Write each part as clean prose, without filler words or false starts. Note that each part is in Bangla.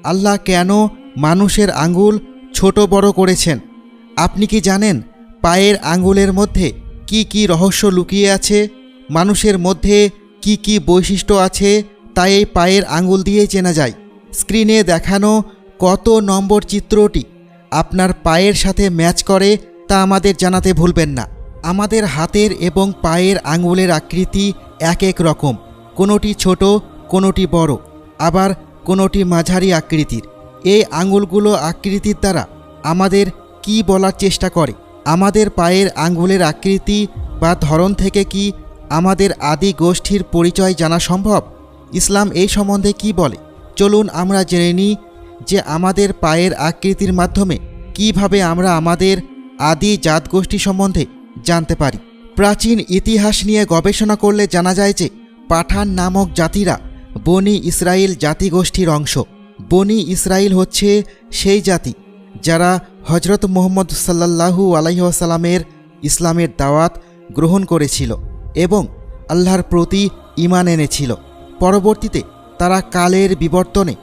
আল্লাহ কেন মানুষের আঙ্গুল ছোট বড় করেছেন? আপনি কি জানেন পায়ের আঙ্গুলের মধ্যে কি কি রহস্য লুকিয়ে আছে? মানুষের মধ্যে কি কি বৈশিষ্ট্য আছে তা এই পায়ের আঙ্গুল দিয়েই চেনা যায়। স্ক্রিনে দেখানো কত নম্বর চিত্রটি আপনার পায়ের সাথে ম্যাচ করে তা আমাদের জানাতে ভুলবেন না। আমাদের হাতের এবং পায়ের আঙ্গুলের আকৃতি এক এক রকম, কোনোটি ছোট, কোনোটি বড়, আবার কোনোটি মাঝারি আকৃতির। এই আঙ্গুলগুলো আকৃতির দ্বারা আমাদের কি বলার চেষ্টা করে? আমাদের পায়ের আঙ্গুলের আকৃতি বা ধরন থেকে কি আমাদের আদি গোষ্ঠীর পরিচয় জানা সম্ভব? ইসলাম এই সম্বন্ধে কি বলে? চলুন আমরা জেনে নিই যে আমাদের পায়ের আকৃতির মাধ্যমে কিভাবে আমরা আমাদের আদি জাতগোষ্ঠী সম্বন্ধে জানতে পারি। প্রাচীন ইতিহাস নিয়ে গবেষণা করলে জানা যায় যে পাঠান নামক জাতিরা বনি ইসরাইল জাতিগোষ্ঠীর অংশ। বনি ইসরাইল হচ্ছে সেই জাতি যারা হজরত মুহাম্মদ সাল্লাল্লাহু আলাইহি ওয়াসাল্লামের ইসলামের দাওয়াত গ্রহণ করেছিল এবং আল্লাহর প্রতি ঈমান এনেছিল। পরবর্তীতে তারা কালের বিবর্তনে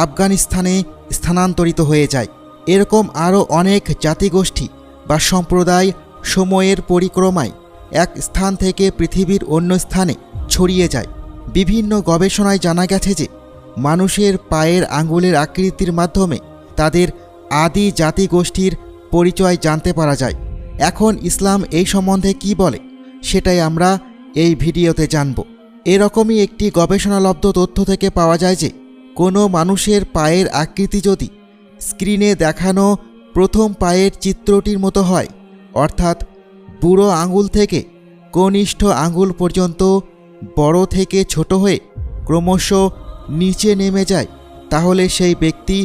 আফগানিস্তানে স্থানান্তরিত হয়ে যায়। এরকম আরও অনেক জাতিগোষ্ঠী বা সম্প্রদায় সময়ের পরিক্রমায় এক স্থান থেকে পৃথিবীর অন্য স্থানে ছড়িয়ে যায়। বিভিন্ন গবেষণায় জানা গেছে যে মানুষের পায়ের আঙ্গুলের আকৃতির মাধ্যমে তাদের আদি জাতিগোষ্ঠীর পরিচয় জানতে পারা যায়। এখন ইসলাম এই সম্বন্ধে কি বলে সেটাই আমরা এই ভিডিওতে জানব। এরকমই একটি গবেষণালব্ধ তথ্য থেকে পাওয়া যায় যে কোনো মানুষের পায়ের আকৃতি যদি স্ক্রিনে দেখানো প্রথম পায়ের চিত্রটির মতো হয়, অর্থাৎ বুড়ো আঙ্গুল থেকে কনিষ্ঠ আঙ্গুল পর্যন্ত বড় থেকে ছোট হয়ে ক্রমশ নিচে নেমে যায়, তাহলে সেই ব্যক্তি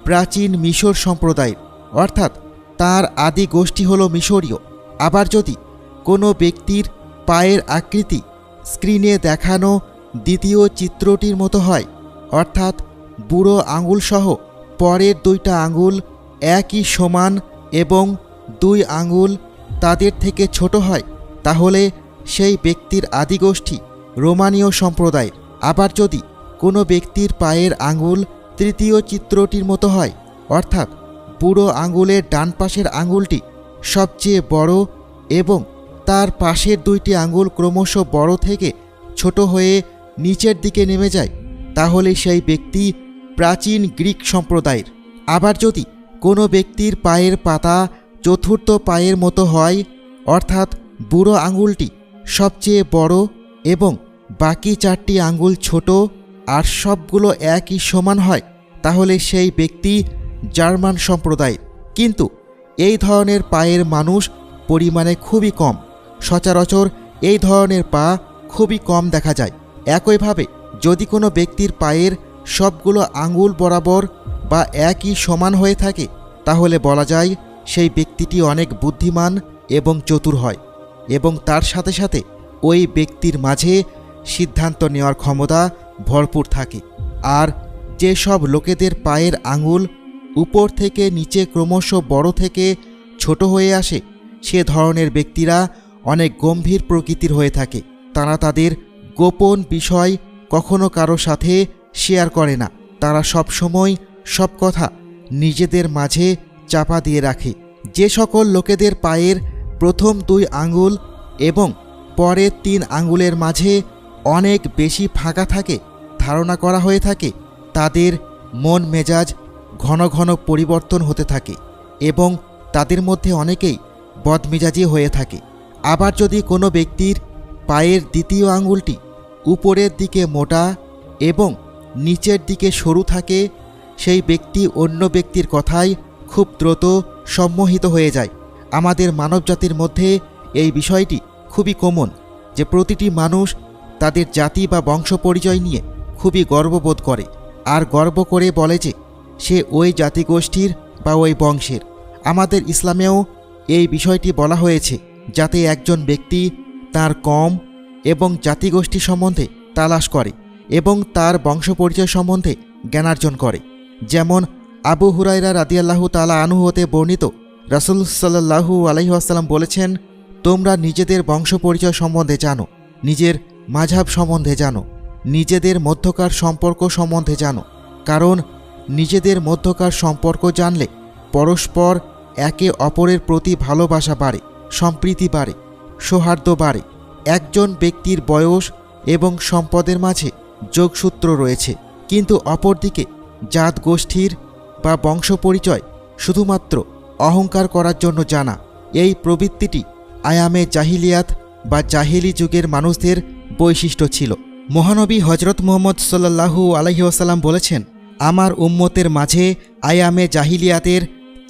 প্রাচীন মিশর সম্প্রদায়ের, অর্থাৎ তার আদি গোষ্ঠী হল মিশরীয়। আবার যদি কোনো ব্যক্তির পায়ের আকৃতি স্ক্রিনে দেখানো দ্বিতীয় চিত্রটির মতো হয়, অর্থাৎ বুড়ো আঙ্গুলসহ পরের দুইটা আঙ্গুল একই সমান এবং দুই আঙ্গুল তাদের থেকে ছোট হয়, তাহলে সেই ব্যক্তির আদিগোষ্ঠী রোমানীয় সম্প্রদায়ের। আবার যদি কোনো ব্যক্তির পায়ের আঙ্গুল তৃতীয় চিত্রটির মতো হয়, অর্থাৎ বুড়ো আঙ্গুলের ডান পাশের আঙ্গুলটি সবচেয়ে বড় এবং তার পাশের দুইটি আঙ্গুল ক্রমশ বড় থেকে ছোট হয়ে নিচের দিকে নেমে যায়, তাহলে সেই ব্যক্তি প্রাচীন গ্রিক সম্প্রদায়ের। আবার যদি কোনো ব্যক্তির পায়ের পাতা চতুর্থ পায়ের মতো হয়, অর্থাৎ বুড়ো আঙ্গুলটি সবচেয়ে বড় এবং বাকি চারটি আঙ্গুল ছোট আর সবগুলো একই সমান হয়, তাহলে সেই ব্যক্তি জার্মান সম্প্রদায়ের। কিন্তু এই ধরনের পায়ের মানুষ পরিমাণে খুবই কম। সচরাচর এই ধরনের পা খুবই কম দেখা যায়। একইভাবে যদি কোনো ব্যক্তির পায়ের সবগুলো আঙ্গুল বরাবর বা একই সমান হয়ে থাকে, তাহলে বলা যায় সেই ব্যক্তিটি অনেক বুদ্ধিমান এবং চতুর হয় এবং তার সাথে সাথে ওই ব্যক্তির মাঝে সিদ্ধান্ত নেওয়ার ক্ষমতা ভরপুর থাকে। আর যেসব লোকেদের পায়ের আঙ্গুল উপর থেকে নিচে ক্রমশ বড় থেকে ছোট হয়ে আসে, সে ধরনের ব্যক্তিরা অনেক গম্ভীর প্রকৃতির হয়ে থাকে। তারা তাদের গোপন বিষয় কখনো কারো সাথে শেয়ার করে না। তারা সব সময় সব কথা নিজেদের মাঝে চাপা দিয়ে রাখে। যে সকল লোকেদের পায়ের প্রথম দুই আঙ্গুল এবং পরের তিন আঙ্গুলের মাঝে অনেক বেশি ফাঁকা থাকে, ধারণা করা হয়ে থাকে তাদের মন মেজাজ ঘন ঘন পরিবর্তন হতে থাকে এবং তাদের মধ্যে অনেকেই বদমেজাজি হয়ে থাকে। আবার যদি কোনো ব্যক্তির পায়ের দ্বিতীয় আঙ্গুলটি উপরের দিকে মোটা এবং নিচের দিকে সরু থাকে, সেই ব্যক্তি অন্য ব্যক্তির কথায় খুব দ্রুত সম্মোহিত হয়ে যায়। আমাদের মানবজাতির মধ্যে এই বিষয়টি খুবই কমন যে প্রতিটি মানুষ তাদের জাতি বা বংশ পরিচয় নিয়ে খুবই গর্ববোধ করে আর গর্ব করে বলে যে সে ওই জাতিগোষ্ঠীর বা ওই বংশের। আমাদের ইসলামেও এই বিষয়টি বলা হয়েছে যাতে একজন ব্যক্তি তার কম এবং জাতিগোষ্ঠী সম্বন্ধে তালাশ করে এবং তার বংশ পরিচয় সম্বন্ধে জ্ঞানার্জন করে। যেমন আবু হুরায়রা রাদিয়াল্লাহু তাআলা আনহু হতে বর্ণিত, রাসূল সাল্লাল্লাহু আলাইহি ওয়াসাল্লাম বলেছেন, তোমরা নিজেদের বংশ পরিচয় সম্বন্ধে জানো, নিজের মাযহাব সম্বন্ধে জানো, নিজেদের মধ্যকার সম্পর্ক সম্বন্ধে জানো, কারণ নিজেদের মধ্যকার সম্পর্ক জানলে পরস্পর একে অপরের প্রতি ভালোবাসা বাড়ে, সম্প্রীতি বাড়ে, সৌহার্দ্য বাড়ে। একজন ব্যক্তির বয়স এবং সম্পদের মাঝে যোগসূত্র রয়েছে, কিন্তু অপরদিকে জাত গোষ্ঠীর বা বংশপরিচয় শুধুমাত্র অহংকার করার জন্য জানা। এই প্রবৃত্তিটি আয়ামে জাহিলিয়াত বা জাহিলি যুগের মানুষদের বৈশিষ্ট্য ছিল। মহানবী হজরত মুহাম্মদ সাল্লাল্লাহু আলাইহি ওয়াসাল্লাম বলেছেন, আমার উম্মতের মাঝে আয়ামে জাহিলিয়াতের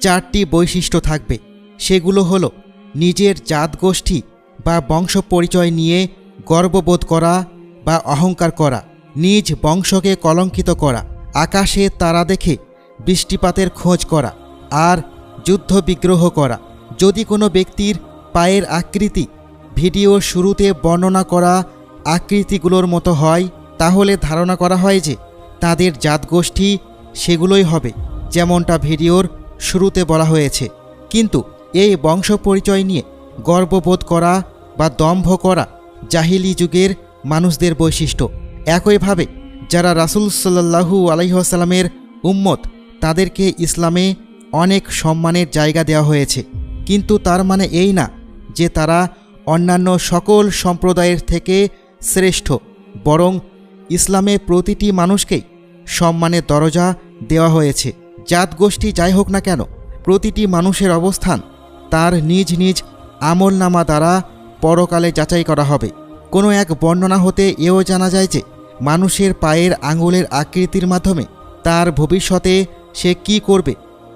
4টি বৈশিষ্ট্য থাকবে। সেগুলো হলো নিজের জাত গোষ্ঠী বা বংশ পরিচয় নিয়ে গর্ববোধ করা বা অহংকার করা, নিজ বংশকে কলঙ্কিত করা, আকাশে তারা দেখে বৃষ্টিপাতের খোঁজ করা, আর যুদ্ধ বিগ্রহ করা। যদি কোনো ব্যক্তির পায়ের আকৃতি ভিডিওর শুরুতে বর্ণনা করা আকৃতিগুলোর মতো হয়, তাহলে ধারণা করা হয় যে তাদের জাতগোষ্ঠী সেগুলোই হবে যেমনটা ভিডিওর শুরুতে বলা হয়েছে। কিন্তু এই বংশ পরিচয় নিয়ে গর্ববোধ করা বা দম্ভ করা জাহিলি যুগের মানুষদের বৈশিষ্ট্য। একইভাবে যারা রাসূল সাল্লাল্লাহু আলাইহি ওয়াসাল্লামের উম্মত, তাদেরকে ইসলামে অনেক সম্মানের জায়গা দেওয়া হয়েছে, কিন্তু তার মানে এই না যে তারা অন্যান্য সকল সম্প্রদায়ের থেকে শ্রেষ্ঠ, বরং ইসলামে প্রতিটি মানুষকেই সম্মানের দরজা দেওয়া হয়েছে। জাতগোষ্ঠী যাই হোক না কেন, প্রতিটি মানুষের অবস্থান তার নিজ নিজ আমলনামা দ্বারা পরকালে যাচাই করা হবে। কোনো এক বর্ণনা হতে এও জানা যায় যে মানুষের পায়ের আঙুলের আকৃতির মাধ্যমে তার ভবিষ্যতে সে কি করবে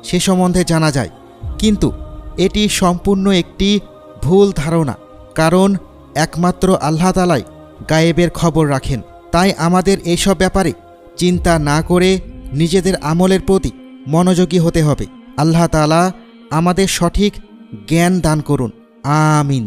সে সম্বন্ধে জানা যায়, কিন্তু এটি সম্পূর্ণ একটি ভুল ধারণা, কারণ একমাত্র আল্লাহ তাআলাই গায়েবের খবর রাখেন। তাই আমাদের এইসব ব্যাপারে চিন্তা না করে নিজেদের আমলের প্রতি মনোযোগী হতে হবে। আল্লাহ তাআলা আমাদের সঠিক জ্ঞান দান করুন। আমিন।